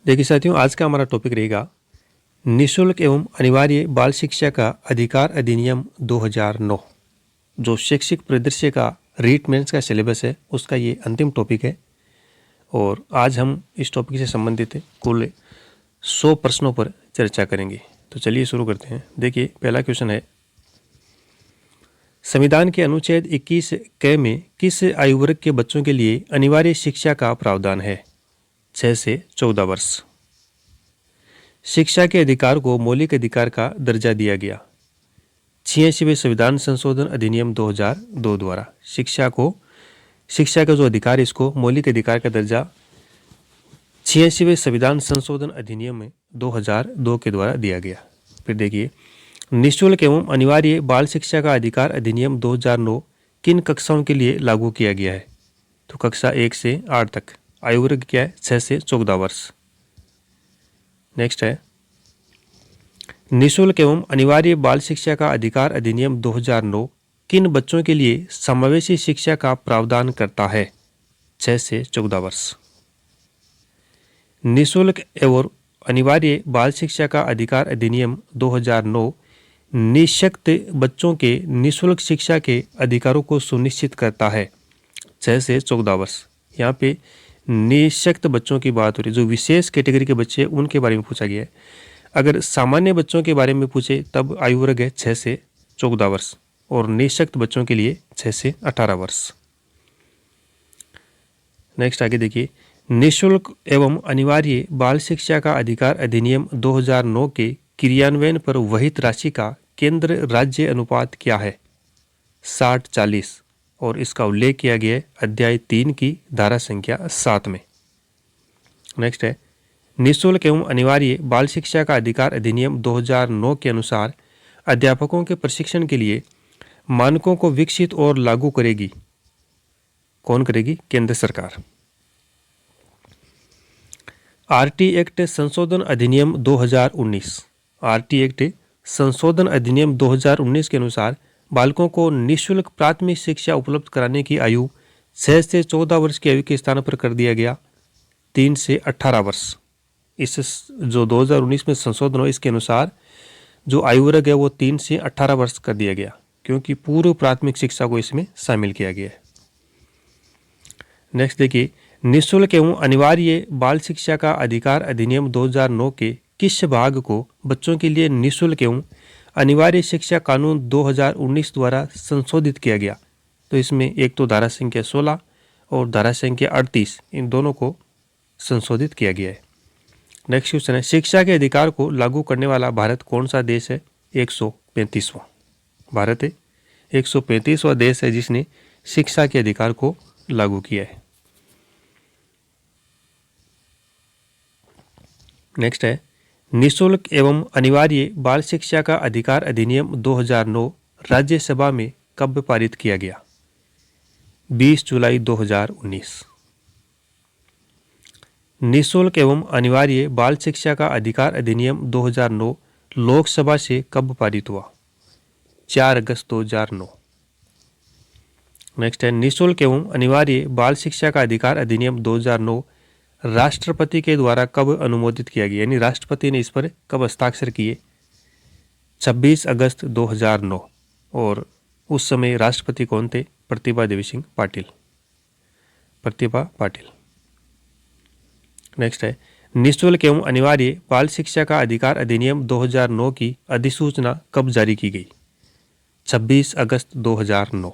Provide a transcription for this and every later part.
देखिए साथियों, आज का हमारा टॉपिक रहेगा निःशुल्क एवं अनिवार्य बाल शिक्षा का अधिकार अधिनियम 2009। जो शैक्षिक परिदृश्य का रीट मेंस का सिलेबस है उसका ये अंतिम टॉपिक है और आज हम इस टॉपिक से संबंधित कुल 100 प्रश्नों पर चर्चा करेंगे। तो चलिए शुरू करते हैं। देखिए, पहला क्वेश्चन है, संविधान के अनुच्छेद 21 क में किस आयु वर्ग के बच्चों के लिए अनिवार्य शिक्षा का प्रावधान है? 6 से 14 वर्ष। शिक्षा के अधिकार को मौलिक अधिकार का दर्जा दिया गया। 86वें संविधान संशोधन अधिनियम 2002 द्वारा शिक्षा का जो अधिकार, इसको मौलिक अधिकार का दर्जा 86वें संविधान संशोधन अधिनियम में 2002 के द्वारा दिया गया। फिर देखिए, निःशुल्क एवं अनिवार्य बाल शिक्षा का अधिकार अधिनियम 2009 किन कक्षाओं के लिए लागू किया गया है? तो कक्षा 1 से 8 तक। आयु वर्ग क्या है? 6 से 14 वर्ष। नेक्स्ट है, निःशुल्क एवं अनिवार्य बाल शिक्षा का अधिकार अधिनियम 2009 किन बच्चों के लिए समावेशी शिक्षा का प्रावधान करता है? 6 से 14 वर्ष। निःशुल्क एवं अनिवार्य बाल शिक्षा का अधिकार अधिनियम 2009 निःशक्त बच्चों के निःशुल्क शिक्षा के अधिकारों को सुनिश्चित करता है। 6 से 14 वर्ष। यहाँ पे निःशक्त बच्चों की बात हो रही है। जो विशेष कैटेगरी के बच्चे हैं उनके बारे में पूछा गया है। अगर सामान्य बच्चों के बारे में पूछे तब आयु वर्ग है 6 से 14 वर्ष और निःशक्त बच्चों के लिए 6 से 18 वर्ष। नेक्स्ट आगे देखिए, निःशुल्क एवं अनिवार्य बाल शिक्षा का अधिकार अधिनियम 2009 के क्रियान्वयन पर वहित राशि का केंद्र राज्य अनुपात क्या है? 60-40 और इसका उल्लेख किया गया है अध्याय 3 की धारा संख्या 7 में। नेक्स्ट है, निःशुल्क एवं अनिवार्य बाल शिक्षा का अधिकार अधिनियम 2009 के अनुसार अध्यापकों के प्रशिक्षण के लिए मानकों को विकसित और लागू करेगी। कौन करेगी? केंद्र सरकार। आरटी एक्ट संशोधन अधिनियम 2019। आरटी एक्ट संशोधन अधिनियम 2019 के अनुसार बालकों को निःशुल्क प्राथमिक शिक्षा उपलब्ध कराने की आयु 6 से 14 वर्ष की आयु के स्थान पर कर दिया गया 3 से 18 वर्ष। इस जो 2019 में संशोधन हो, इसके अनुसार जो आयु वर्ग है वो 3 से 18 वर्ष कर दिया गया, क्योंकि पूर्व प्राथमिक शिक्षा को इसमें शामिल किया गया है। नेक्स्ट देखिए, निःशुल्क एवं अनिवार्य बाल शिक्षा का अधिकार अधिनियम 2009 के किस भाग को बच्चों के लिए निःशुल्क एवं अनिवार्य शिक्षा कानून 2019 द्वारा संशोधित किया गया? तो इसमें एक तो धारा संख्या 16 और धारा संख्या 38, इन दोनों को संशोधित किया गया है। नेक्स्ट क्वेश्चन है, शिक्षा के अधिकार को लागू करने वाला भारत कौन सा देश है? 135वां। भारत है 135वां देश है जिसने शिक्षा के अधिकार को लागू किया है। नेक्स्ट है, निःशुल्क एवं अनिवार्य बाल शिक्षा का अधिकार अधिनियम 2009 राज्यसभा में कब पारित किया गया? 20 जुलाई 2019। निःशुल्क एवं अनिवार्य बाल शिक्षा का अधिकार अधिनियम 2009 लोकसभा से कब पारित हुआ? 4 अगस्त 2009। नेक्स्ट है, निःशुल्क एवं अनिवार्य बाल शिक्षा का अधिकार अधिनियम 2009 राष्ट्रपति के द्वारा कब अनुमोदित किया गया? यानी राष्ट्रपति ने इस पर कब हस्ताक्षर किए? 26 अगस्त 2009। और उस समय राष्ट्रपति कौन थे? प्रतिभा देवी सिंह पाटिल। प्रतिभा पाटिल। नेक्स्ट है, निःशुल्क एवं अनिवार्य बाल शिक्षा का अधिकार अधिनियम 2009 की अधिसूचना कब जारी की गई? 26 अगस्त 2009।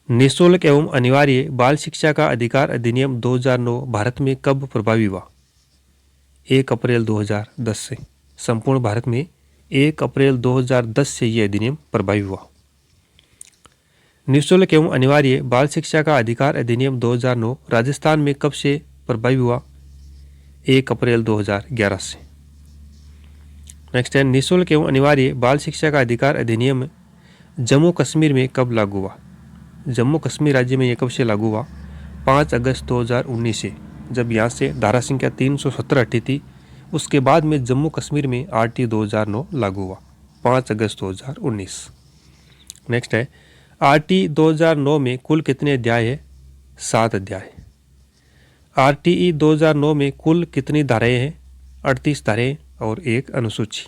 निःशुल्क एवं अनिवार्य बाल शिक्षा का अधिकार अधिनियम 2009 भारत में कब प्रभावी हुआ? 1 अप्रैल 2010 से। संपूर्ण भारत में 1 अप्रैल 2010 से यह अधिनियम प्रभावी हुआ। निःशुल्क एवं अनिवार्य बाल शिक्षा का अधिकार अधिनियम 2009 राजस्थान में कब से प्रभावी हुआ? 1 अप्रैल 2011 से। नेक्स्ट है, निःशुल्क एवं अनिवार्य बाल शिक्षा का अधिकार अधिनियम जम्मू कश्मीर में कब लागू हुआ? जम्मू कश्मीर राज्य में यह कब से लागू हुआ? 5 अगस्त 2019 से, जब यहाँ से धारा संख्या 317 हटी थी। उसके बाद में जम्मू कश्मीर में आरटी 2009 लागू हुआ 5 अगस्त 2019। नेक्स्ट है, आरटी 2009 में कुल कितने अध्याय है? 7 अध्याय। आरटीई 2009 में कुल कितनी धाराएं हैं? 38 धाराएं और एक अनुसूची।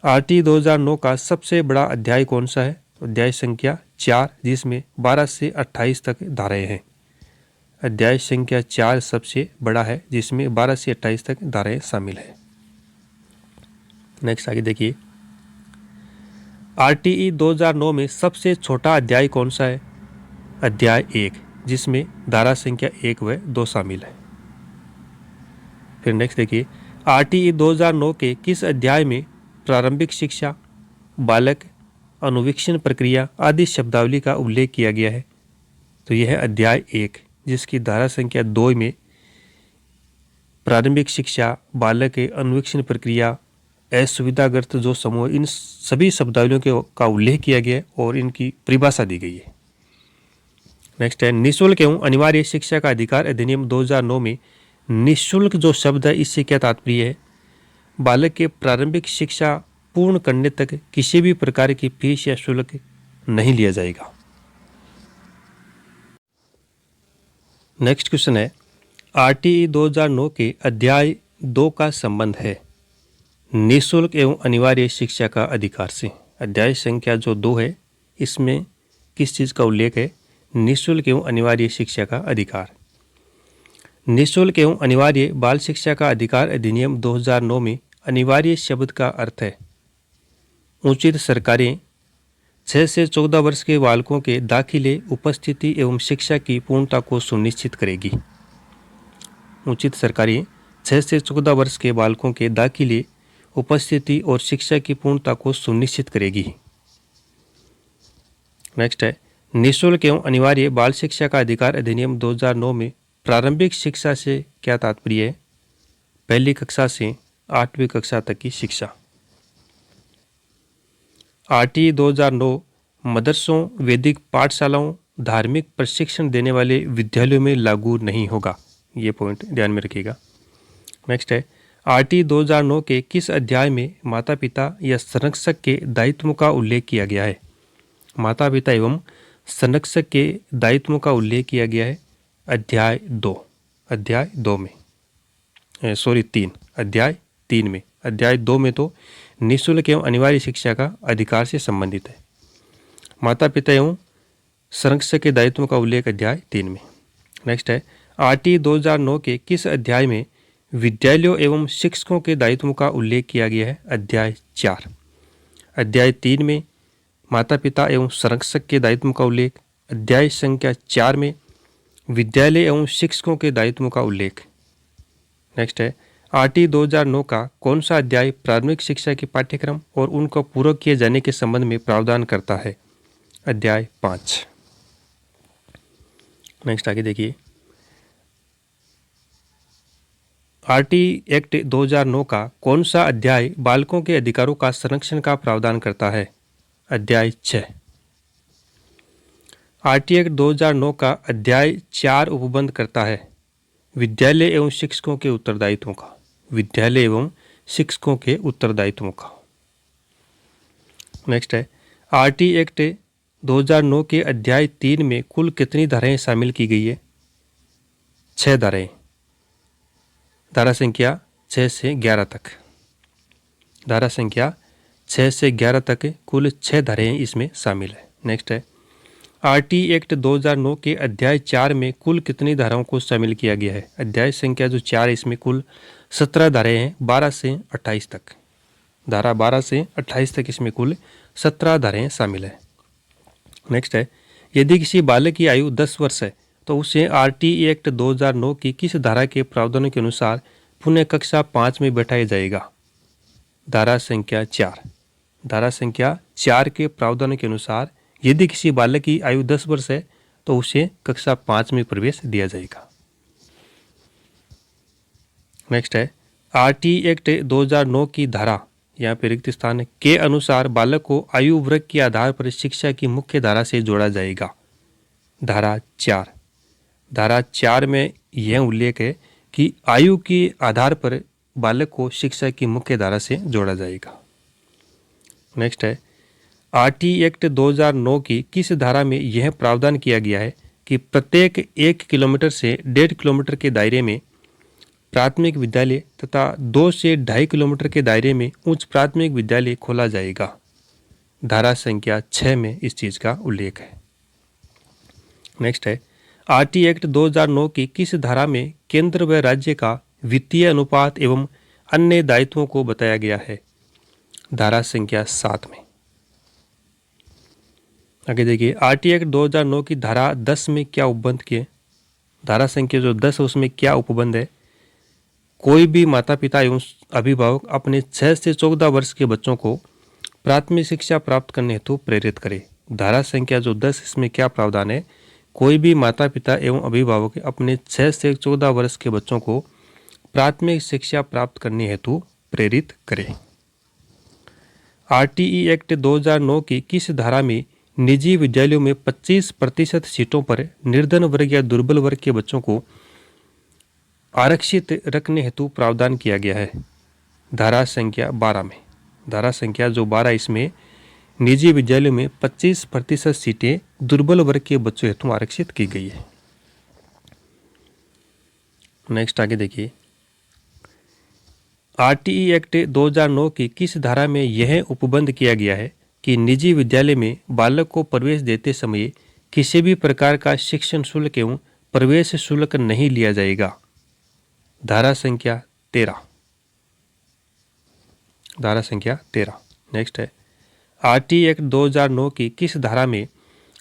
आरटीई 2009 का सबसे बड़ा अध्याय कौन सा है? अध्याय संख्या 4, जिसमें 12 से 28 तक धाराएं हैं। अध्याय संख्या 4 सबसे बड़ा है, जिसमें 12 से 28 तक धाराएं शामिल है। नेक्स्ट आगे देखिए, आरटीई 2009 में सबसे छोटा अध्याय कौन सा है? अध्याय 1, जिसमें धारा संख्या 1 व 2 शामिल है। फिर नेक्स्ट देखिए, आरटीई 2009 के किस अध्याय में प्रारंभिक शिक्षा, बालक, अनुवीक्षण प्रक्रिया आदि शब्दावली का उल्लेख किया गया है? तो यह है अध्याय 1, जिसकी धारा संख्या 2 में प्रारंभिक शिक्षा, बालक, अनुवीक्षण प्रक्रिया, असुविधाग्रस्त जो समूह, इन सभी शब्दावलियों का उल्लेख किया गया है और इनकी परिभाषा दी गई है। नेक्स्ट है, निःशुल्क एवं अनिवार्य शिक्षा का अधिकार अधिनियम 2009 में निःशुल्क जो शब्द है, इससे क्या तात्पर्य है? बालक के प्रारंभिक शिक्षा पूर्ण करने तक किसी भी प्रकार की फीस या शुल्क नहीं लिया जाएगा। नेक्स्ट क्वेश्चन है, आरटीई 2009 के अध्याय 2 का संबंध है निःशुल्क एवं अनिवार्य शिक्षा का अधिकार से। अध्याय संख्या जो 2 है, इसमें किस चीज़ का उल्लेख है? निःशुल्क एवं अनिवार्य शिक्षा का अधिकार। निःशुल्क एवं अनिवार्य बाल शिक्षा का अधिकार अधिनियम 2009 में अनिवार्य शब्द का अर्थ है उचित सरकारें 6 से 14 वर्ष के बालकों के दाखिले, उपस्थिति एवं शिक्षा की पूर्णता को सुनिश्चित करेगी। उचित सरकारें 6 से 14 वर्ष के बालकों के दाखिले, उपस्थिति और शिक्षा की पूर्णता को सुनिश्चित करेगी। नेक्स्ट है, निःशुल्क एवं अनिवार्य बाल शिक्षा का अधिकार अधिनियम 2009 में प्रारंभिक शिक्षा से क्या तात्पर्य है? पहली कक्षा से 8वीं कक्षा तक की शिक्षा। आरटीई 2009 मदरसों, वैदिक पाठशालाओं, धार्मिक प्रशिक्षण देने वाले विद्यालयों में लागू नहीं होगा। ये पॉइंट ध्यान में रखिएगा। नेक्स्ट है, आरटीई 2009 के किस अध्याय में माता पिता या संरक्षक के दायित्वों का उल्लेख किया गया है? माता पिता एवं संरक्षक के दायित्वों का उल्लेख किया गया है अध्याय 2 में, अध्याय 3 में। अध्याय 2 में तो निःशुल्क एवं अनिवार्य शिक्षा का अधिकार से संबंधित है। माता पिता एवं संरक्षक के दायित्वों का उल्लेख अध्याय 3 में। नेक्स्ट है, आरटीई 2009 के किस अध्याय में विद्यालयों एवं शिक्षकों के दायित्वों का उल्लेख किया गया है? अध्याय 4। अध्याय 3 में माता पिता एवं संरक्षक के दायित्वों का उल्लेख, अध्याय संख्या 4 में विद्यालय एवं शिक्षकों के दायित्वों का उल्लेख। नेक्स्ट है, आरटीई 2009 का कौन सा अध्याय प्राथमिक शिक्षा के पाठ्यक्रम और उनका पूरक किए जाने के संबंध में प्रावधान करता है? अध्याय 5। नेक्स्ट आगे देखिए, आरटीई एक्ट 2009 का कौन सा अध्याय बालकों के अधिकारों का संरक्षण का प्रावधान करता है? अध्याय 6। आरटीई एक्ट 2009 का अध्याय 4 उपबंध करता है विद्यालय एवं शिक्षकों के उत्तरदायित्वों का। विद्यालय एवं शिक्षकों के उत्तरदायित्वों का। नेक्स्ट है, आरटीई एक्ट 2009 के अध्याय 3 में कुल कितनी धाराएं शामिल की गई है? 6 धाराएं। धारा संख्या 6 से 11 तक। धारा संख्या 6 से 11 तक कुल 6 धाराएं इसमें शामिल है। नेक्स्ट है, आरटीई एक्ट 2009 के अध्याय 4 में कुल कितनी धाराओं को शामिल किया गया है? अध्याय संख्या जो 4 है, इसमें कुल 17 धाराएं हैं, 12 से 28 तक। धारा 12 से 28 तक इसमें कुल 17 धाराएं शामिल है। नेक्स्ट है, यदि किसी बालक की आयु 10 वर्ष है तो उसे आरटीई एक्ट 2009 की किस धारा के प्रावधानों के अनुसार पुनः कक्षा 5 में बैठाया जाएगा? धारा संख्या 4। धारा संख्या 4 के प्रावधानों के अनुसार यदि किसी बालक की आयु 10 वर्ष है तो उसे कक्षा 5 में प्रवेश दिया जाएगा। नेक्स्ट है, आरटीई एक्ट 2009 की धारा, यहाँ पे रिक्त स्थान है, के अनुसार बालक को आयु वर्ग के आधार पर शिक्षा की मुख्य धारा से जोड़ा जाएगा। धारा 4। धारा 4 में यह उल्लेख है कि आयु के आधार पर बालक को शिक्षा की मुख्य धारा से जोड़ा जाएगा। नेक्स्ट है, आरटीई एक्ट 2009 की किस धारा में यह प्रावधान किया गया है कि प्रत्येक 1 किलोमीटर से 1.5 किलोमीटर के दायरे में प्राथमिक विद्यालय तथा 2 से 2.5 किलोमीटर के दायरे में उच्च प्राथमिक विद्यालय खोला जाएगा। धारा संख्या 6 में इस चीज़ का उल्लेख है। नेक्स्ट है, आरटी एक्ट 2009 की किस धारा में केंद्र व राज्य का वित्तीय अनुपात एवं अन्य दायित्वों को बताया गया है? धारा संख्या 7 में। आगे देखिए, आरटी एक्ट 2009 की धारा 10 में क्या उपबंध किए? धारा संख्या जो 10 है उसमें क्या उपबंध है? कोई भी माता पिता एवं अभिभावक अपने 6 से 14 वर्ष के बच्चों को प्राथमिक शिक्षा प्राप्त करने हेतु प्रेरित करे। धारा संख्या जो 10 इसमें क्या प्रावधान है? कोई भी माता पिता एवं अभिभावक अपने 6 से 14 वर्ष के बच्चों को प्राथमिक शिक्षा प्राप्त करने हेतु प्रेरित करे। आरटीई एक्ट 2009 की किस धारा में निजी विद्यालयों में 25% सीटों पर निर्धन वर्ग या दुर्बल वर्ग के बच्चों को आरक्षित रखने हेतु प्रावधान किया गया है? धारा संख्या 12 में। धारा संख्या जो 12 इसमें निजी विद्यालयों में 25% सीटें दुर्बल वर्ग के बच्चों हेतु आरक्षित की गई है। नेक्स्ट आगे देखिए, आरटीई एक्ट 2009 की किस धारा में यह उपबंध किया गया है कि निजी विद्यालय में बालक को प्रवेश देते समय किसी भी प्रकार का शिक्षण शुल्क एवं प्रवेश शुल्क नहीं लिया जाएगा? धारा संख्या 13। धारा संख्या 13। नेक्स्ट है, आरटीई एक्ट 2009 की किस धारा में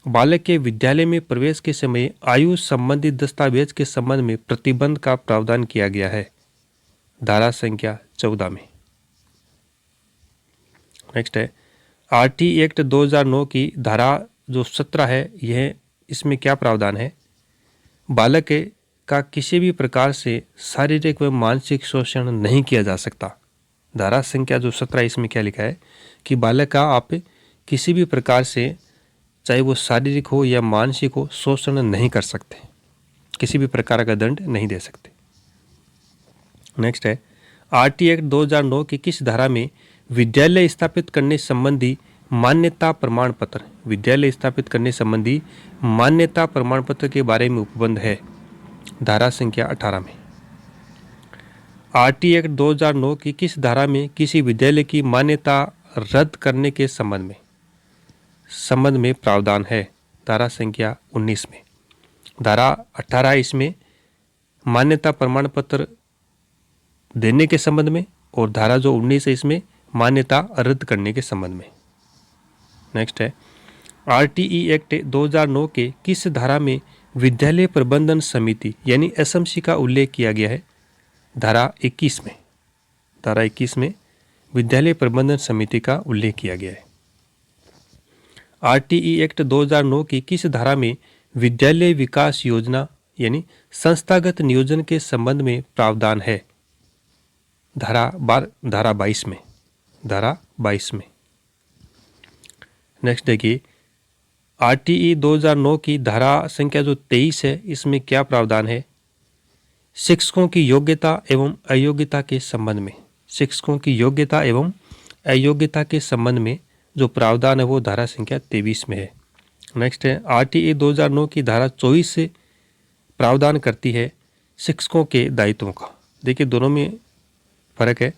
बालक के विद्यालय में प्रवेश के समय आयु संबंधी दस्तावेज के संबंध में प्रतिबंध का प्रावधान किया गया है? धारा संख्या 14 में। नेक्स्ट है, आरटीई एक्ट 2009 की धारा जो 17 है यह इसमें क्या प्रावधान है? बालक का किसी भी प्रकार से शारीरिक व मानसिक शोषण नहीं किया जा सकता। धारा संख्या जो 17 इसमें क्या लिखा है कि बालक का आप किसी भी प्रकार से चाहे वो शारीरिक हो या मानसिक हो शोषण नहीं कर सकते, किसी भी प्रकार का दंड नहीं दे सकते। नेक्स्ट है, आरटीई एक्ट 2009 की किस धारा में विद्यालय स्थापित करने संबंधी मान्यता प्रमाण पत्र, विद्यालय स्थापित करने संबंधी मान्यता प्रमाण पत्र के बारे में उपबंध है? धारा संख्या 18 में। आरटीई एक्ट 2009 की किस धारा में किसी विद्यालय की मान्यता रद्द करने के संबंध में प्रावधान है? धारा संख्या 19 में। धारा 18 इसमें मान्यता प्रमाण पत्र देने के संबंध में और धारा जो 19 है इसमें मान्यता रद्द करने के संबंध में। नेक्स्ट है, आरटीई एक्ट 2009 के किस धारा में विद्यालय प्रबंधन समिति यानी एसएमसी का उल्लेख किया गया है? धारा 21 में। धारा 21 में विद्यालय प्रबंधन समिति का उल्लेख किया गया है। आरटीई एक्ट 2009 की किस धारा में विद्यालय विकास योजना यानी संस्थागत नियोजन के संबंध में प्रावधान है? धारा 22 में। धारा 22 में। नेक्स्ट देखिए, आरटीई 2009 की धारा संख्या जो 23 है इसमें क्या प्रावधान है? शिक्षकों की योग्यता एवं अयोग्यता के संबंध में, शिक्षकों की योग्यता एवं अयोग्यता के संबंध में जो प्रावधान है वो धारा संख्या 23 में है। नेक्स्ट है, आरटीई 2009 की धारा 24 से प्रावधान करती है शिक्षकों के दायित्वों का। देखिए दोनों में फर्क है।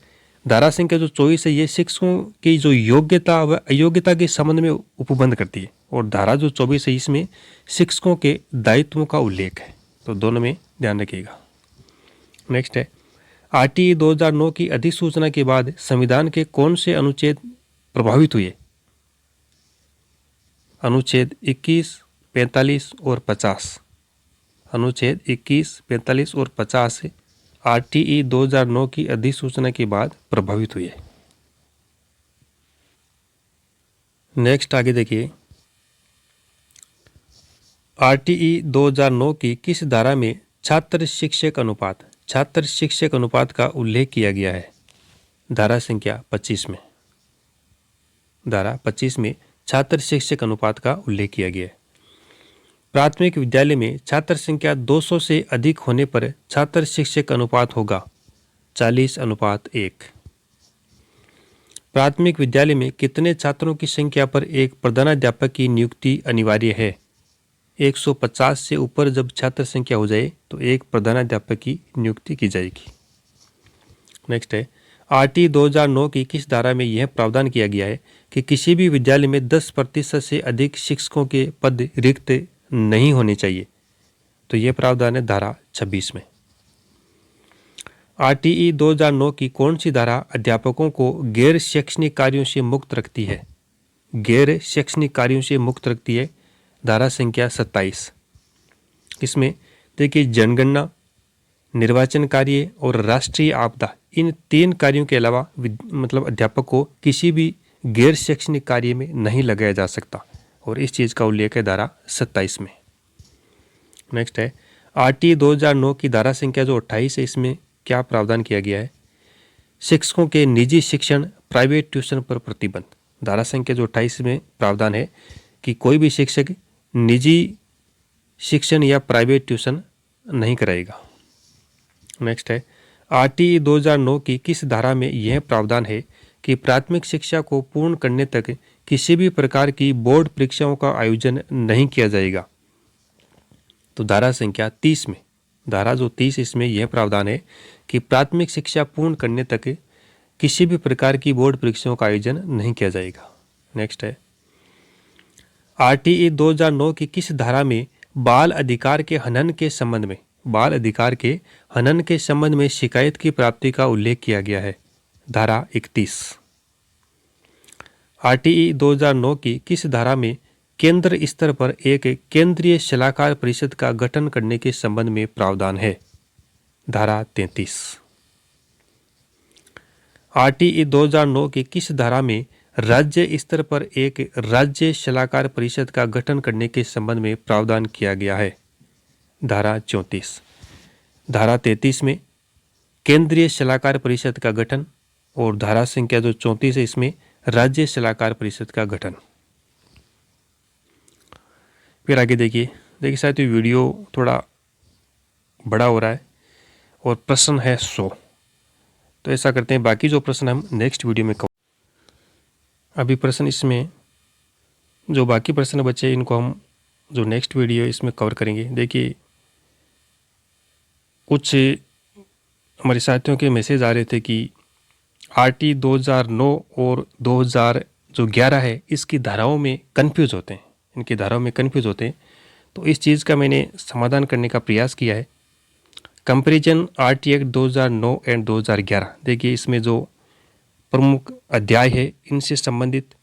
धारा संख्या जो 24 है ये शिक्षकों की जो योग्यता व अयोग्यता के संबंध में उपबंध करती है और धारा जो 24 है इसमें शिक्षकों के दायित्वों का उल्लेख है, तो दोनों में ध्यान रखिएगा। नेक्स्ट है, आरटीई 2009 की अधिसूचना के बाद संविधान के कौन से अनुच्छेद प्रभावित हुए? अनुच्छेद 21, 45 और 50। अनुच्छेद 21, 45 और 50 से आरटीई 2009 की अधिसूचना के बाद प्रभावित हुए। नेक्स्ट आगे देखिए, आरटीई 2009 की किस धारा में छात्र शिक्षक अनुपात का उल्लेख किया गया है? धारा संख्या 25 में। धारा 25 में छात्र शिक्षक अनुपात का उल्लेख किया गया है। प्राथमिक विद्यालय में छात्र संख्या 200 से अधिक होने पर छात्र शिक्षक अनुपात होगा 40:1। प्राथमिक विद्यालय में कितने छात्रों की संख्या पर एक प्रधानाध्यापक की नियुक्ति अनिवार्य है? 150 से ऊपर जब छात्र संख्या हो जाए तो एक प्रधानाध्यापक की नियुक्ति की जाएगी। नेक्स्ट है, आरटी 2009 की किस धारा में यह प्रावधान किया गया है कि किसी भी विद्यालय में 10% से अधिक शिक्षकों के पद रिक्त नहीं होने चाहिए? तो यह प्रावधान है धारा 26 में। आरटीई 2009 की कौन सी धारा अध्यापकों को गैर शैक्षणिक कार्यों से मुक्त रखती है? गैर शैक्षणिक कार्यों से मुक्त रखती है धारा संख्या 27। इसमें देखिए, जनगणना, निर्वाचन कार्य और राष्ट्रीय आपदा, इन 3 कार्यों के अलावा अध्यापक को किसी भी गैर शैक्षणिक कार्य में नहीं लगाया जा सकता, और इस चीज़ का उल्लेख है धारा 27 में। नेक्स्ट है, आरटी 2009 की धारा संख्या जो 28 है, इसमें क्या प्रावधान किया गया है? शिक्षकों के निजी शिक्षण, प्राइवेट ट्यूशन पर प्रतिबंध। धारा संख्या जो 28 में प्रावधान है कि कोई भी शिक्षक निजी शिक्षण या प्राइवेट ट्यूशन नहीं कराएगा। नेक्स्ट है, आरटीई 2009 की किस धारा में यह प्रावधान है कि प्राथमिक शिक्षा को पूर्ण करने तक किसी भी प्रकार की बोर्ड परीक्षाओं का आयोजन नहीं किया जाएगा? तो धारा संख्या 30 में, धारा जो 30 इसमें यह प्रावधान है कि प्राथमिक शिक्षा पूर्ण करने तक किसी भी प्रकार की बोर्ड परीक्षाओं का आयोजन नहीं किया जाएगा। नेक्स्ट है, आरटीई 2009 की किस धारा में बाल अधिकार के हनन के संबंध में, बाल अधिकार के हनन के संबंध में शिकायत की प्राप्ति का उल्लेख किया गया है? धारा 31। आरटीई 2009 की किस धारा में केंद्र स्तर पर एक केंद्रीय सलाहकार परिषद का गठन करने के संबंध में प्रावधान है? धारा 33। आरटीई 2009 की किस धारा में राज्य स्तर पर एक राज्य सलाहकार परिषद का गठन करने के संबंध में प्रावधान किया गया है? धारा 34। धारा 33 में केंद्रीय सलाहकार परिषद का गठन, और धारा संख्या जो 34 है इसमें राज्य सलाहकार परिषद का गठन। फिर आगे देखिए शायद ये वीडियो थोड़ा बड़ा हो रहा है और प्रश्न है 100, तो ऐसा करते हैं बाकी जो प्रश्न हम नेक्स्ट वीडियो में अभी प्रश्न इसमें जो बाकी प्रश्न बचे इनको हम जो नेक्स्ट वीडियो इसमें कवर करेंगे। देखिए, कुछ हमारे साथियों के मैसेज आ रहे थे कि आरटी 2009 और 2011 है, इसकी धाराओं में कंफ्यूज होते हैं, इनकी धाराओं में कंफ्यूज होते हैं। तो इस चीज़ का मैंने समाधान करने का प्रयास किया है। कंपैरिजन आरटी एक्ट 2009 एंड 2011, देखिए इसमें जो प्रमुख अध्याय है इनसे संबंधित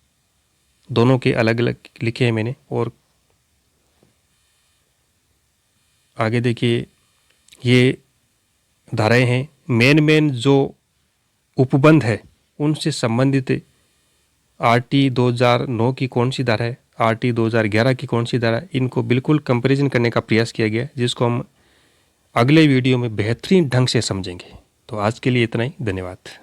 दोनों के अलग अलग लिखे हैं मैंने, और आगे देखिए ये धाराएं हैं, मेन जो उपबंध है उनसे संबंधित आरटी 2009 की कौन सी धारा है, आरटी 2011 की कौन सी धारा है, इनको बिल्कुल कंपैरिजन करने का प्रयास किया गया है, जिसको हम अगले वीडियो में बेहतरीन ढंग से समझेंगे। तो आज के लिए इतना ही, धन्यवाद।